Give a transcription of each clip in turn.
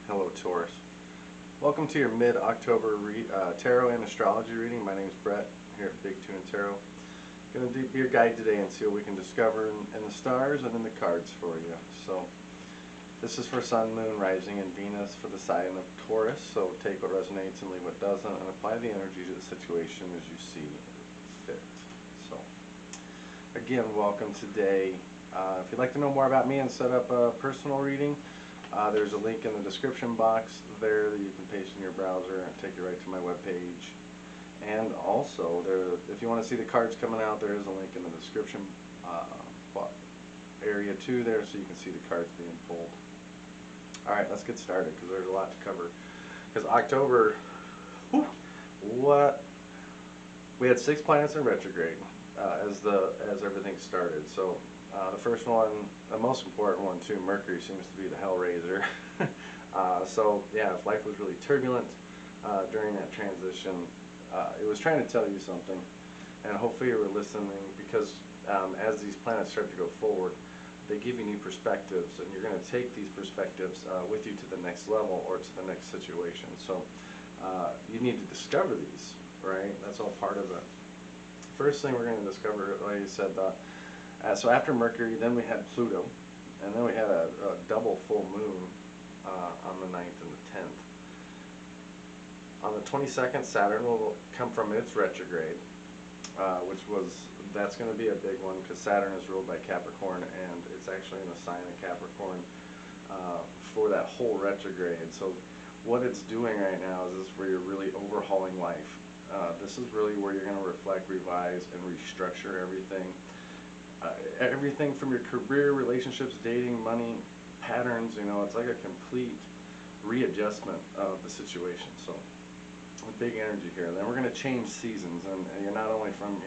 Hello, Taurus. Welcome to your mid-October tarot and astrology reading. My name is Brett here at Big Tune Tarot. Going to be your guide today and see what we can discover in the stars and in the cards for you. So this is for Sun, Moon, Rising, and Venus for the sign of Taurus. So take what resonates and leave what doesn't, and apply the energy to the situation as you see fit. So again, welcome today. If you'd like to know more about me and set up a personal reading, there's a link in the description box there that you can paste in your browser and take you right to my webpage. And also, if you want to see the cards coming out, there is a link in the description area too there, so you can see the cards being pulled. Alright, let's get started because there's a lot to cover. Because October, we had 6 planets in retrograde as everything started. So the first one, the most important one too, Mercury seems to be the hellraiser. So yeah, if life was really turbulent during that transition, it was trying to tell you something, and hopefully you were listening, because as these planets start to go forward, they give you new perspectives, and you're going to take these perspectives with you to the next level or to the next situation. So you need to discover these, right? That's all part of it. First thing we're going to discover, like I said, so after Mercury, then we had Pluto, and then we had a double full moon on the 9th and the 10th. On the 22nd, Saturn will come from its retrograde, that's going to be a big one because Saturn is ruled by Capricorn, and it's actually in the sign of Capricorn for that whole retrograde. So what it's doing right now is this is where you're really overhauling life. This is really where you're going to reflect, revise, and restructure everything. Everything from your career, relationships, dating, money, patterns, it's like a complete readjustment of the situation. So a big energy here. Then we're going to change seasons, and you're not only from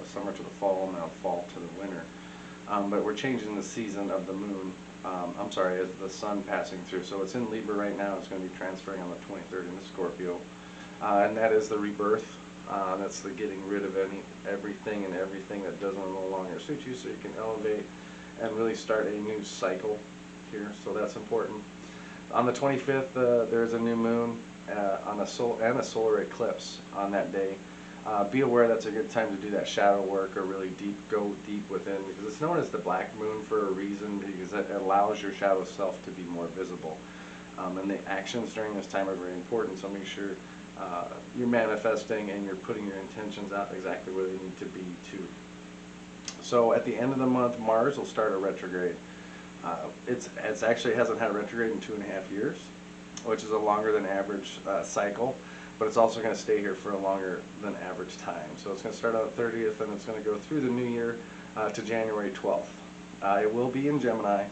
summer to the fall, now fall to the winter, but we're changing the season of the moon. As the sun passing through. So it's in Libra right now. It's going to be transferring on the 23rd into Scorpio, and that is the rebirth. That's the getting rid of everything that doesn't no longer suit you, so you can elevate and really start a new cycle here. So that's important. On the 25th, there's a new moon and a solar eclipse on that day. Be aware that's a good time to do that shadow work, or really go deep within, because it's known as the black moon for a reason, because it allows your shadow self to be more visible. And the actions during this time are very important, so make sure you're manifesting and you're putting your intentions out exactly where they need to be too. So at the end of the month, Mars will start a retrograde. It's actually hasn't had a retrograde in 2.5 years, which is a longer than average cycle, but it's also going to stay here for a longer than average time. So it's going to start on the 30th, and it's going to go through the new year to January 12th. It will be in Gemini.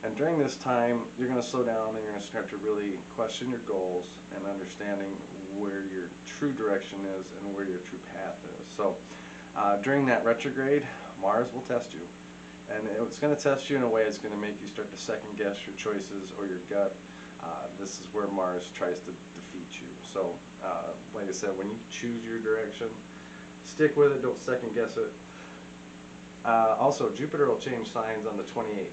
And during this time, you're going to slow down, and you're going to start to really question your goals and understanding where your true direction is and where your true path is. So during that retrograde, Mars will test you. And it's going to test you in a way that's going to make you start to second guess your choices or your gut. This is where Mars tries to defeat you. So like I said, when you choose your direction, stick with it, don't second guess it. Also, Jupiter will change signs on the 28th.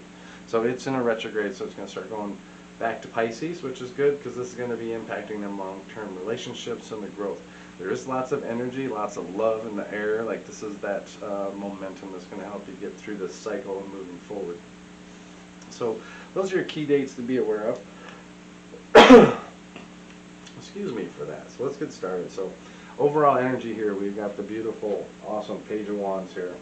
So it's in a retrograde, so it's going to start going back to Pisces, which is good because this is going to be impacting them long-term relationships and the growth. There is lots of energy, lots of love in the air. Like, this is that momentum that's going to help you get through this cycle and moving forward. So those are your key dates to be aware of. Excuse me for that. So let's get started. So overall energy here, we've got the beautiful, awesome Page of Wands here.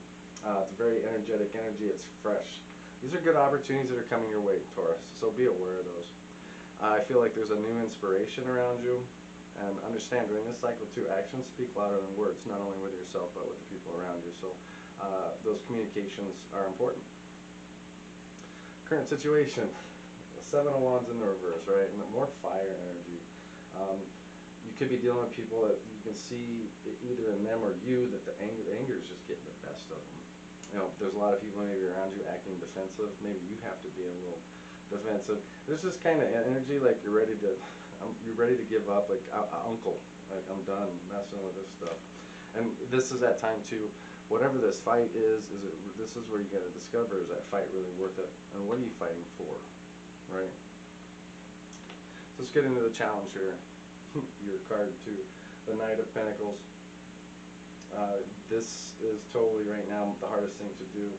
It's very energetic energy. It's fresh. These are good opportunities that are coming your way, Taurus, so be aware of those. I feel like there's a new inspiration around you, and understand during this cycle too, actions speak louder than words, not only with yourself but with the people around you. So those communications are important. Current situation, the 7 of Wands in the reverse, right, and more fire energy. You could be dealing with people that you can see either in them or you that the anger is just getting the best of them. There's a lot of people maybe around you acting defensive. Maybe you have to be a little defensive. There's this kind of energy like you're ready to give up, like uncle, like I'm done messing with this stuff. And this is that time too. Whatever this fight is this is where you got to discover, is that fight really worth it, and what are you fighting for, right? let's get into the challenge here. Your card 2, the Knight of Pentacles. This is totally right now the hardest thing to do,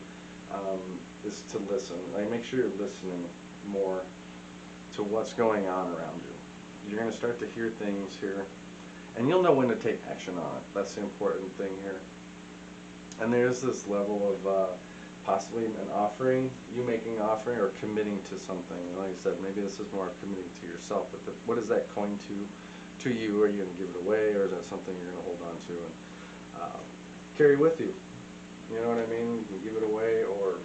is to listen. Like, make sure you're listening more to what's going on around you. You're going to start to hear things here, and you'll know when to take action on it. That's the important thing here. And there's this level of possibly an offering, you making an offering or committing to something. And like I said, maybe this is more committing to yourself, but what is that going to you? Are you going to give it away, or is that something you're going to hold on to and carry with you? You know what I mean? You can give it away, or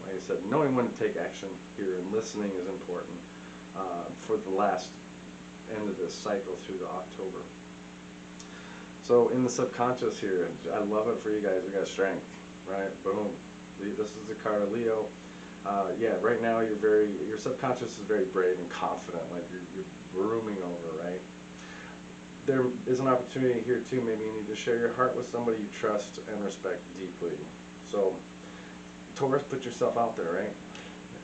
like I said, knowing when to take action here and listening is important for the last end of this cycle through to October. So in the subconscious here, I love it for you guys. We got strength, right? Boom. This is the card of Leo. Yeah, right now your subconscious is very brave and confident, like you're brooming over, right? There is an opportunity here too. Maybe you need to share your heart with somebody you trust and respect deeply. So Taurus, put yourself out there, right?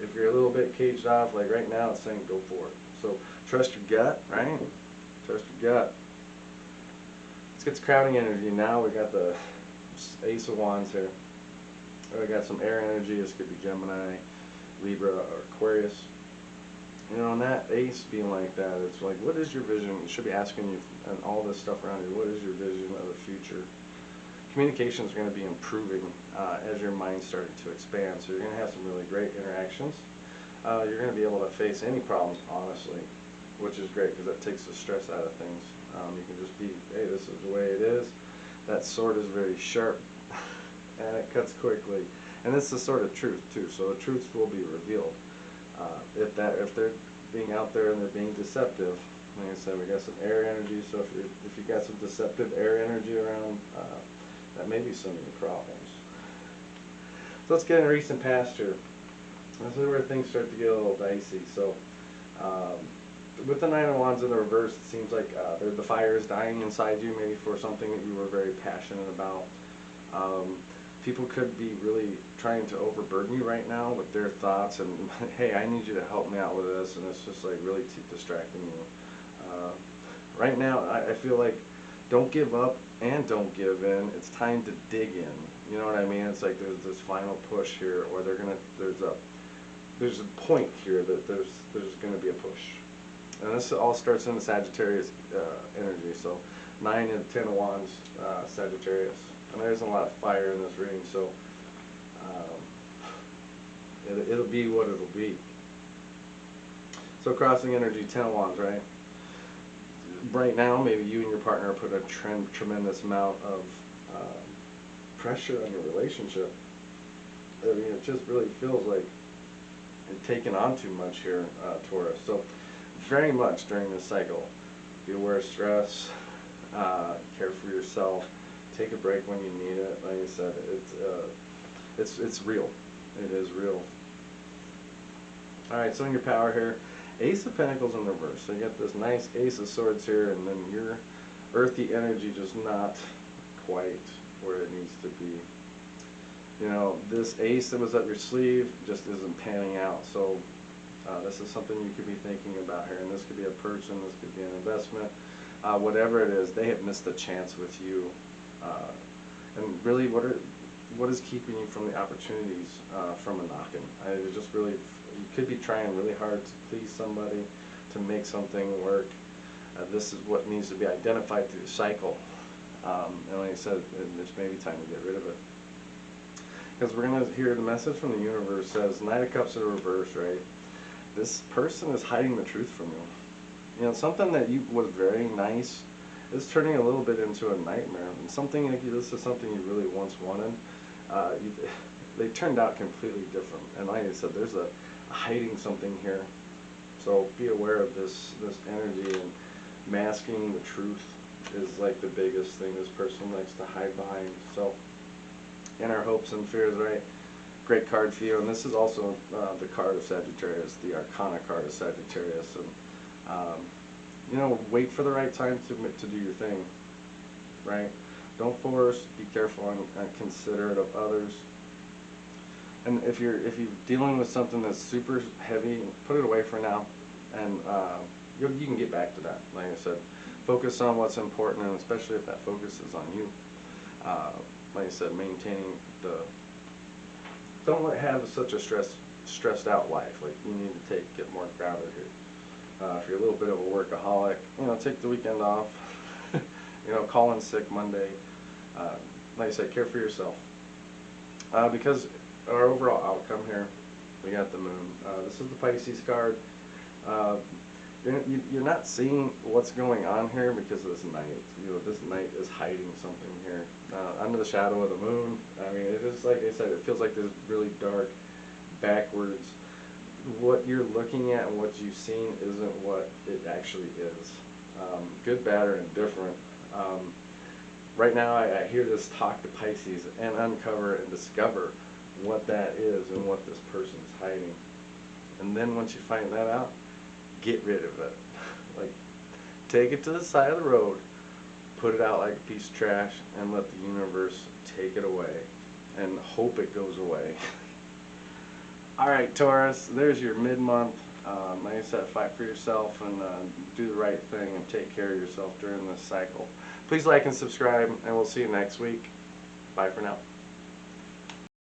If you're a little bit caged off, like right now, it's saying go for it. So trust your gut, right? Trust your gut. Let's get to crowding energy now. We got the Ace of Wands here. We got some air energy. This could be Gemini, Libra, or Aquarius. You know, and that ace being like that, it's like, what is your vision? You should be asking you, and all this stuff around you, what is your vision of the future? Communication is going to be improving as your mind started to expand. So you're going to have some really great interactions. You're going to be able to face any problems honestly, which is great because that takes the stress out of things. You can just be, hey, this is the way it is. That sword is very sharp and it cuts quickly. And it's the sword of truth too, so the truths will be revealed. If they're being out there and they're being deceptive, like I said, we got some air energy. So if you got some deceptive air energy around, that may be some of your problems. So let's get in recent past here. This is where things start to get a little dicey. So with the Nine of Wands in the reverse, it seems like the fire is dying inside you, maybe for something that you were very passionate about. People could be really trying to overburden you right now with their thoughts and, hey, I need you to help me out with this, and it's just like really distracting you. Right now, I feel like don't give up and don't give in. It's time to dig in. You know what I mean? It's like there's this final push here, or there's a point here that there's gonna be a push. And this all starts in the Sagittarius energy. So 9 and 10 of Wands, Sagittarius. And there's a lot of fire in this reading, so it'll be what it'll be. So crossing energy, 10 of Wands, right? Right now, maybe you and your partner put a tremendous amount of pressure on your relationship. I mean, it just really feels like you're taking on too much here, Taurus. So very much during this cycle, be aware of stress, care for yourself. Take a break when you need it. Like I said, it's real. It is real. All right, so in your power here, Ace of Pentacles in reverse. So you got this nice Ace of Swords here, and then your earthy energy just not quite where it needs to be. You know, this Ace that was up your sleeve just isn't panning out. So this is something you could be thinking about here, and this could be a person, this could be an investment, whatever it is. They have missed a chance with you. And really, what is keeping you from the opportunities from a knocking? Just really, you could be trying really hard to please somebody, to make something work. This is what needs to be identified through the cycle. And like I said, it's maybe time to get rid of it. Because we're going to hear the message from the universe says, Knight of Cups in reverse, right? This person is hiding the truth from you. You know, something that was very nice is turning a little bit into a nightmare. And something like this is something you really once wanted. They turned out completely different. And like I said, there's a hiding something here. So be aware of this energy, and masking the truth is like the biggest thing this person likes to hide behind. So in our hopes and fears, right? Great card for you. And this is also the card of Sagittarius, the Arcana card of Sagittarius. And you know, wait for the right time to do your thing, right? Don't force. Be careful and considerate of others. And if you're dealing with something that's super heavy, put it away for now, and you can get back to that. Like I said, focus on what's important, and especially if that focus is on you. Like I said, maintaining the, don't have such a stressed out life. Like, you need to get more grounded here. If you're a little bit of a workaholic, take the weekend off. Call in sick Monday. Like I said, care for yourself. Because our overall outcome here, we got the moon. This is the Pisces card. You're not seeing what's going on here because of this knight. This knight is hiding something here under the shadow of the moon. I mean, it is, like I said, it feels like this really dark, backwards. What you're looking at and what you've seen isn't what it actually is. Good, bad, or indifferent. Right now, I hear this talk to Pisces and uncover and discover what that is and what this person is hiding. And then once you find that out, get rid of it. Like, take it to the side of the road, put it out like a piece of trash, and let the universe take it away, and hope it goes away. Alright, Taurus, there's your mid-month. Like I said, fight for yourself and do the right thing and take care of yourself during this cycle. Please like and subscribe, and we'll see you next week. Bye for now.